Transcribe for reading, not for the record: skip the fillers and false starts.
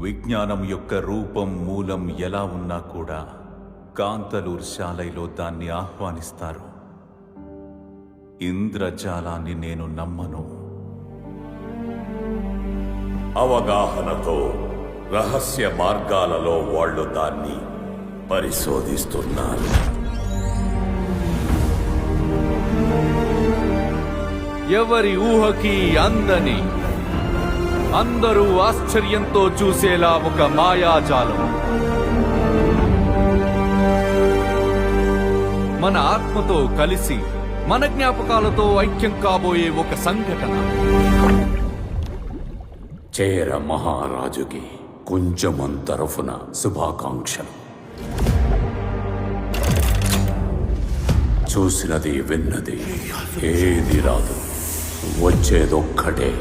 విజ్ఞానం యొక్క రూపం మూలం ఎలా ఉన్నా కూడా కాంతలూర్ శాలైలో దాన్ని ఆహ్వానిస్తారు. ఇంద్రజాలాన్ని నేను నమ్మను. అవగాహనతో రహస్య మార్గాలలో వాళ్ళు దాన్ని పరిశోధిస్తున్నారు. ఎవరి ఊహకి అందని, అందరూ ఆశ్చర్యంతో చూసేలా ఒక మాయాజాలం. మన ఆత్మతో కలిసి మన జ్ఞాపకాలతో ఐక్యం కాబోయే ఒక సంఘటన. చేర మహారాజుకి కుంజమం తరఫున శుభాకాంక్షలు. చూసినది విన్నది ఏది రాదు, వచ్చేదొక్కటే.